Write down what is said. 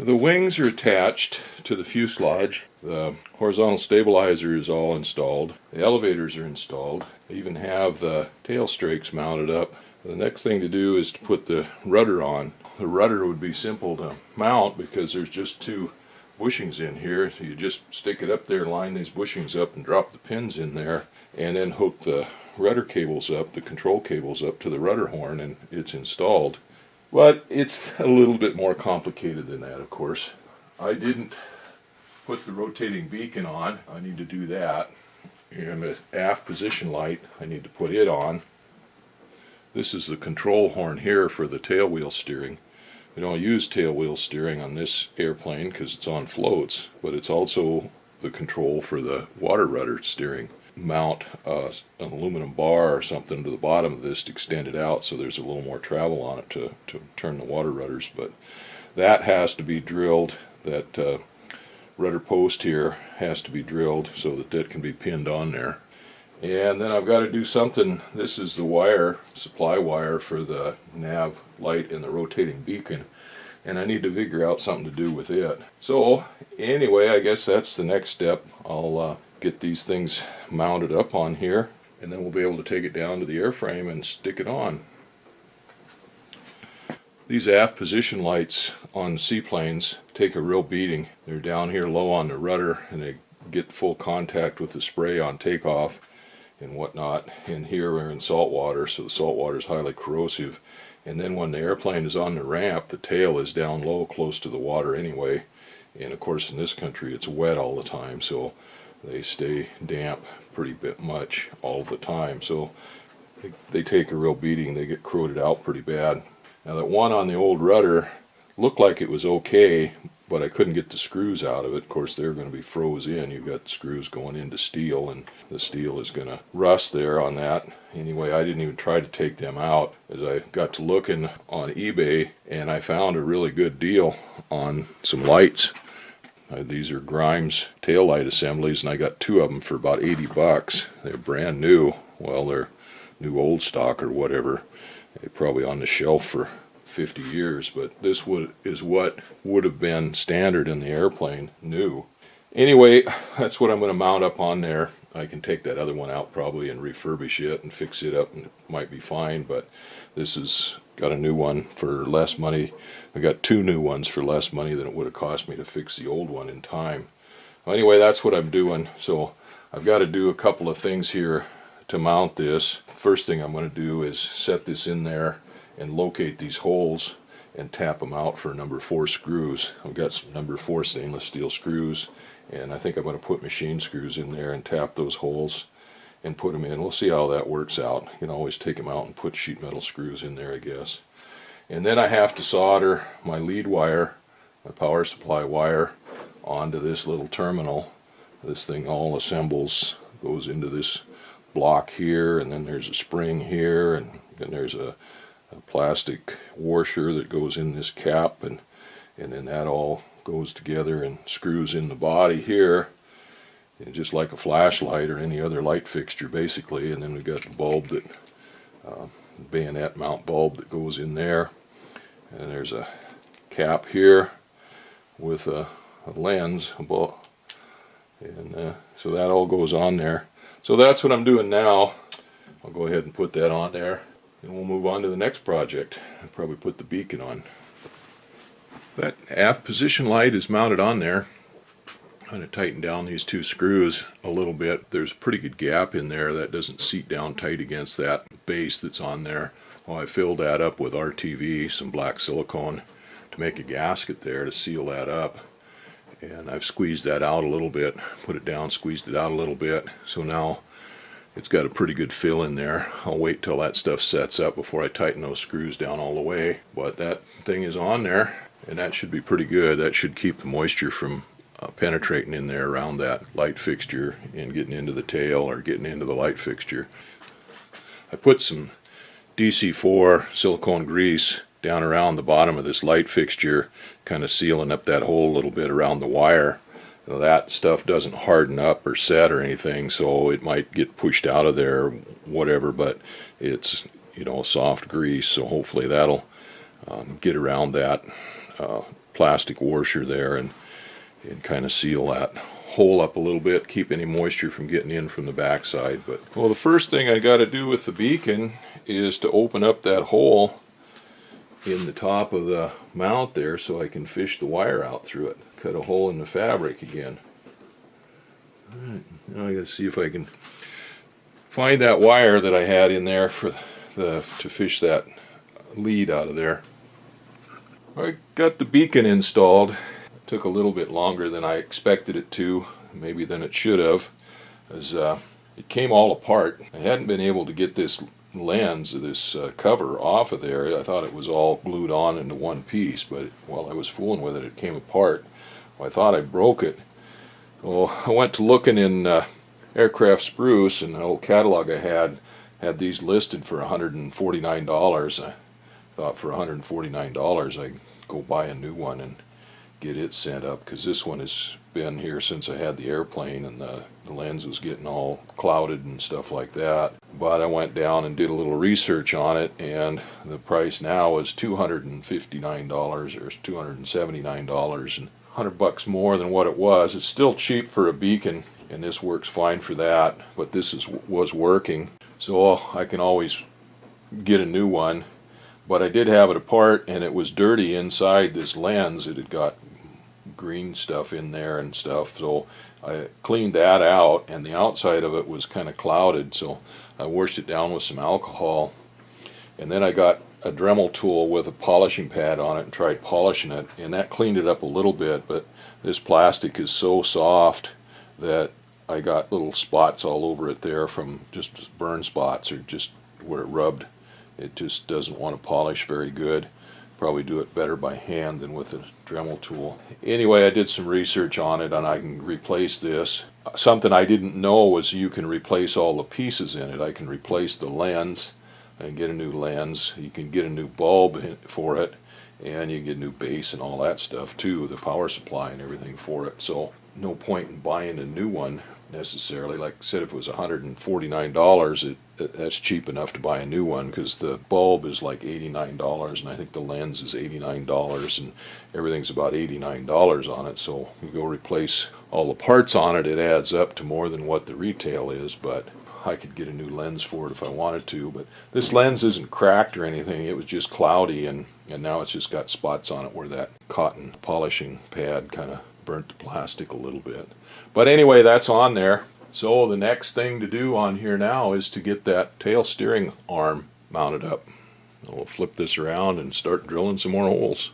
The wings are attached to the fuselage. The horizontal stabilizer is all installed. The elevators are installed. I even have the tail strakes mounted up. The next thing to do is to put the rudder on. The rudder would be simple to mount because there's just two bushings in here. So you just stick it up there, line these bushings up and drop the pins in there, and then hook the rudder cables up, the control cables up to the rudder horn, and it's installed. But it's a little bit more complicated than that, of course. I didn't put the rotating beacon on. I need to do that. And the aft position light, I need to put it on. This is the control horn here for the tail wheel steering. We don't use tail wheel steering on this airplane because it's on floats, but it's also the control for the water rudder steering. Mount an aluminum bar or something to the bottom of this to extend it out so there's a little more travel on it to turn the water rudders, but that has to be drilled. That rudder post here has to be drilled so that that can be pinned on there. And then I've got to do something. This is the wire, supply wire for the nav light and the rotating beacon, and I need to figure out something to do with it. So anyway, I guess that's the next step. I'll get these things mounted up on here, and then we'll be able to take it down to the airframe and stick it on. These aft position lights on seaplanes take a real beating. They're down here low on the rudder, and they get full contact with the spray on takeoff and whatnot. And here we're in salt water, so the salt water is highly corrosive. And then when the airplane is on the ramp, the tail is down low close to the water anyway. And of course in this country it's wet all the time, so they stay damp pretty bit much all the time. So they take a real beating. They get corroded out pretty bad. Now that one on the old rudder looked like it was okay, but I couldn't get the screws out of it. Of course, they're going to be froze in. You've got screws going into steel, and the steel is going to rust there on that. Anyway, I didn't even try to take them out, as I got to looking on eBay, and I found a really good deal on some lights. These are Grimes taillight assemblies, and I got two of them for about 80 bucks. They're brand new. Well, they're new old stock or whatever. They're probably on the shelf for 50 years, but this is what would have been standard in the airplane, new. Anyway, that's what I'm going to mount up on there. I can take that other one out probably and refurbish it and fix it up, and it might be fine, but this has got a new one for less money. I got two new ones for less money than it would have cost me to fix the old one in time. Well, anyway, that's what I'm doing. So I've got to do a couple of things here to mount this. First thing I'm going to do is set this in there and locate these holes and tap them out for number 4 screws. I've got some number 4 stainless steel screws, and I think I'm going to put machine screws in there and tap those holes and put them in. We'll see how that works out. You can always take them out and put sheet metal screws in there, I guess. And then I have to solder my lead wire, my power supply wire, onto this little terminal. This thing all assembles, goes into this block here, and then there's a spring here, and then there's a plastic washer that goes in this cap, and then that all goes together and screws in the body here, and just like a flashlight or any other light fixture basically. And then we've got the bulb, that bayonet mount bulb that goes in there, and there's a cap here with a lens, and so that all goes on there. So that's what I'm doing now. I'll go ahead and put that on there, and we'll move on to the next project. I'll probably put the beacon on. That aft position light is mounted on there. I'm going to tighten down these 2 screws a little bit. There's a pretty good gap in there that doesn't seat down tight against that base that's on there. Well, I filled that up with RTV, some black silicone, to make a gasket there to seal that up. And I've squeezed that out a little bit, put it down, squeezed it out a little bit. So now it's got a pretty good fill in there. I'll wait till that stuff sets up before I tighten those screws down all the way. But that thing is on there, and that should be pretty good. That should keep the moisture from penetrating in there around that light fixture and getting into the tail or getting into the light fixture. I put some DC4 silicone grease down around the bottom of this light fixture, kind of sealing up that hole a little bit around the wire. Now, that stuff doesn't harden up or set or anything, so it might get pushed out of there, whatever, but it's, you know, soft grease, so hopefully that'll get around that plastic washer there and kind of seal that hole up a little bit, keep any moisture from getting in from the backside. But well, the first thing I got to do with the beacon is to open up that hole in the top of the mount there so I can fish the wire out through it. Cut a hole in the fabric again. Alright, now I got to see if I can find that wire that I had in there for to fish that lead out of there. I got the beacon installed. It took a little bit longer than I expected it to, maybe than it should have, as it came all apart. I hadn't been able to get this lens, this cover off of there. I thought it was all glued on into one piece, but while I was fooling with it, it came apart. Well, I thought I broke it. Well, I went to looking in Aircraft Spruce, and an old catalog I had these listed for $149. I thought for $149 I'd go buy a new one and get it sent up, because this one has been here since I had the airplane, and the lens was getting all clouded and stuff like that. But I went down and did a little research on it, and the price now is $259 or $279, and $100 more than what it was. It's still cheap for a beacon, and this works fine for that, but this was working, so I can always get a new one. But I did have it apart, and it was dirty inside this lens. It had got green stuff in there and stuff, so I cleaned that out, and the outside of it was kind of clouded, so I washed it down with some alcohol, and then I got a Dremel tool with a polishing pad on it and tried polishing it, and that cleaned it up a little bit. But this plastic is so soft that I got little spots all over it there from just burn spots, or just where it rubbed. It just doesn't want to polish very good. Probably do it better by hand than with a Dremel tool. Anyway, I did some research on it, and I can replace this. Something I didn't know was you can replace all the pieces in it. I can replace the lens and get a new lens. You can get a new bulb for it, and you can get a new base and all that stuff too, the power supply and everything for it. So no point in buying a new one necessarily. Like I said, if it was $149, that's cheap enough to buy a new one, because the bulb is like $89, and I think the lens is $89, and everything's about $89 on it. So you go replace all the parts on it, it adds up to more than what the retail is. But I could get a new lens for it if I wanted to. But this lens isn't cracked or anything. It was just cloudy, and now it's just got spots on it where that cotton polishing pad kind of burnt the plastic a little bit. But anyway, that's on there. So the next thing to do on here now is to get that tail steering arm mounted up. We'll flip this around and start drilling some more holes.